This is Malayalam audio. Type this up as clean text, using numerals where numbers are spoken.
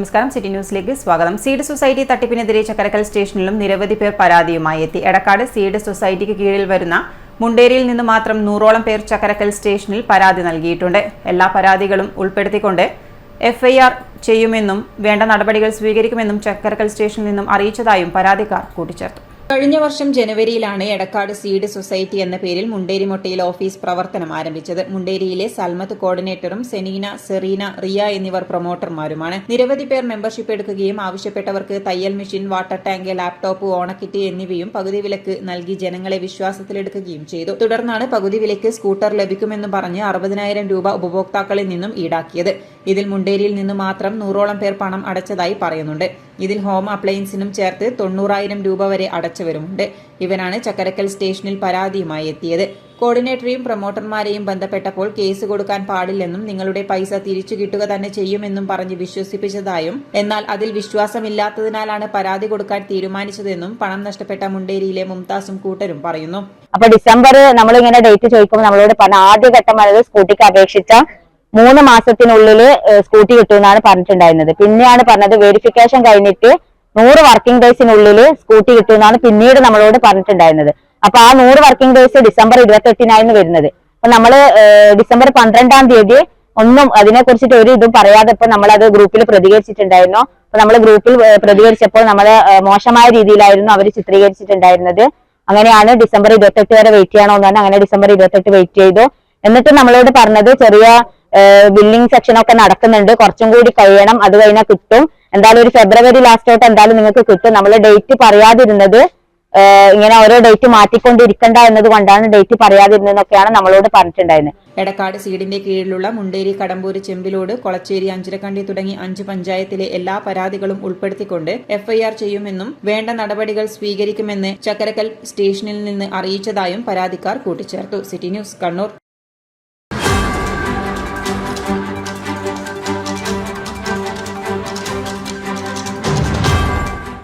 നമസ്കാരം, സിറ്റി ന്യൂസിലേക്ക് സ്വാഗതം. സീഡ് സൊസൈറ്റി തട്ടിപ്പിനെതിരെ ചക്കരക്കൽ സ്റ്റേഷനിലും നിരവധി പേർ പരാതിയുമായി എത്തി. എടക്കാട് സീഡ് സൊസൈറ്റിക്ക് കീഴിൽ വരുന്ന മുണ്ടേരിയിൽ നിന്ന് മാത്രം 100ഓളം പേർ ചക്കരക്കൽ സ്റ്റേഷനിൽ പരാതി നൽകിയിട്ടുണ്ട്. എല്ലാ പരാതികളും ഉൾപ്പെടുത്തിക്കൊണ്ട് FIR ചെയ്യുമെന്നും വേണ്ട നടപടികൾ സ്വീകരിക്കുമെന്നും ചക്കരക്കൽ സ്റ്റേഷനിൽ നിന്നും അറിയിച്ചതായും പരാതിക്കാർ കൂട്ടിച്ചേർത്തു. കഴിഞ്ഞ വർഷം ജനുവരിയിലാണ് എടക്കാട് സീഡ് സൊസൈറ്റി എന്ന പേരിൽ മുണ്ടേരി മൊട്ടയിൽ ഓഫീസ് പ്രവർത്തനം ആരംഭിച്ചത്. മുണ്ടേരിയിലെ സൽമത്ത് കോർഡിനേറ്ററും സെനീന, സെറീന, റിയ എന്നിവർ പ്രൊമോട്ടർമാരുമാണ്. നിരവധി പേർ മെമ്പർഷിപ്പ് എടുക്കുകയും ആവശ്യപ്പെട്ടവർക്ക് തയ്യൽ മെഷീൻ, വാട്ടർ ടാങ്ക്, ലാപ്ടോപ്പ്, ഓണക്കിറ്റ് എന്നിവയും പകുതി വിലക്ക് നൽകി ജനങ്ങളെ വിശ്വാസത്തിലെടുക്കുകയും ചെയ്തു. തുടർന്നാണ് പകുതി വിലക്ക് സ്കൂട്ടർ ലഭിക്കുമെന്ന് പറഞ്ഞ് 60,000 രൂപ ഉപഭോക്താക്കളിൽ നിന്നും ഈടാക്കിയത്. ഇതിൽ മുണ്ടേരിയിൽ നിന്ന് മാത്രം 100ഓളം പേർ പണം അടച്ചതായി പറയുന്നുണ്ട്. ഇതിൽ ഹോം അപ്ലയൻസിനും ചേർത്ത് 90,000 രൂപ വരെ അടച്ചവരുമുണ്ട്. ഇവരാണ് ചക്കരക്കൽ സ്റ്റേഷനിൽ പരാതിയുമായി എത്തിയത്. കോർഡിനേറ്ററെയും പ്രൊമോട്ടർമാരെയും ബന്ധപ്പെട്ടപ്പോൾ കേസ് കൊടുക്കാൻ പാടില്ലെന്നും നിങ്ങളുടെ പൈസ തിരിച്ചു കിട്ടുക തന്നെ ചെയ്യുമെന്നും പറഞ്ഞ് വിശ്വസിപ്പിച്ചതായും, എന്നാൽ അതിൽ വിശ്വാസമില്ലാത്തതിനാലാണ് പരാതി കൊടുക്കാൻ തീരുമാനിച്ചതെന്നും പണം നഷ്ടപ്പെട്ട മുണ്ടേരിയിലെ മുംതാസും കൂട്ടരും പറയുന്നു. അപ്പൊ ഡിസംബർ നമ്മളിങ്ങനെ ഡേറ്റ് ചോദിക്കുമ്പോൾ നമ്മളോട് പറഞ്ഞ ആദ്യഘട്ടം വന്നത് സ്കൂട്ടിക്ക് അപേക്ഷിച്ച 3 മാസത്തിനുള്ളിൽ സ്കൂട്ടി കിട്ടുമെന്നാണ് പറഞ്ഞിട്ടുണ്ടായിരുന്നത്. പിന്നെയാണ് പറഞ്ഞത് വെരിഫിക്കേഷൻ കഴിഞ്ഞിട്ട് 100 വർക്കിംഗ് ഡേയ്സിനുള്ളിൽ സ്കൂട്ടി കിട്ടുമെന്നാണ് പിന്നീട് നമ്മളോട് പറഞ്ഞിട്ടുണ്ടായിരുന്നത്. അപ്പൊ ആ 100 വർക്കിംഗ് ഡേയ്സ് ഡിസംബർ 28-നായിരുന്നു വരുന്നത്. അപ്പൊ നമ്മള് ഡിസംബർ 12-ാം തീയതി ഒന്നും അതിനെ കുറിച്ചിട്ട് ഒരു ഇതും പറയാതെ ഇപ്പൊ നമ്മളത് ഗ്രൂപ്പിൽ പ്രതികരിച്ചിട്ടുണ്ടായിരുന്നു. അപ്പൊ നമ്മൾ ഗ്രൂപ്പിൽ പ്രതികരിച്ചപ്പോൾ നമ്മള് മോശമായ രീതിയിലായിരുന്നു അവർ ചിത്രീകരിച്ചിട്ടുണ്ടായിരുന്നത്. അങ്ങനെയാണ് ഡിസംബർ 28 വരെ വെയിറ്റ് ചെയ്യണമെന്ന് പറഞ്ഞാൽ അങ്ങനെ ഡിസംബർ 28 വെയിറ്റ് ചെയ്തു. എന്നിട്ട് നമ്മളോട് പറഞ്ഞത് ചെറിയ ബില്ലിംഗ് സെക്ഷനൊക്കെ നടക്കുന്നുണ്ട്, കുറച്ചും കൂടി കഴിയണം, അത് കഴിഞ്ഞാൽ കിട്ടും, എന്തായാലും ഒരു ഫെബ്രുവരി ലാസ്റ്റോട്ട് എന്തായാലും നിങ്ങൾക്ക് കിട്ടും. നമ്മൾ ഡേറ്റ് പറയാതിരുന്നത് ഇങ്ങനെ ഓരോ ഡേറ്റ് മാറ്റിക്കൊണ്ടിരിക്കണ്ട എന്നത് കൊണ്ടാണ് ഡേറ്റ് പറയാതിരുന്നതെന്നൊക്കെയാണ് നമ്മളോട് പറഞ്ഞിട്ടുണ്ടായിരുന്നത്. എടക്കാട് സീഡിന്റെ കീഴിലുള്ള മുണ്ടേരി, കടമ്പൂര്, ചെമ്പിലോട്, കൊളച്ചേരി, അഞ്ചരക്കണ്ടി തുടങ്ങി 5 പഞ്ചായത്തിലെ എല്ലാ പരാതികളും ഉൾപ്പെടുത്തിക്കൊണ്ട് FIR ചെയ്യുമെന്നും വേണ്ട നടപടികൾ സ്വീകരിക്കുമെന്ന് ചക്കരക്കൽ സ്റ്റേഷനിൽ നിന്ന് അറിയിച്ചതായും പരാതിക്കാർ കൂട്ടിച്ചേർത്തു. City news, Kannur.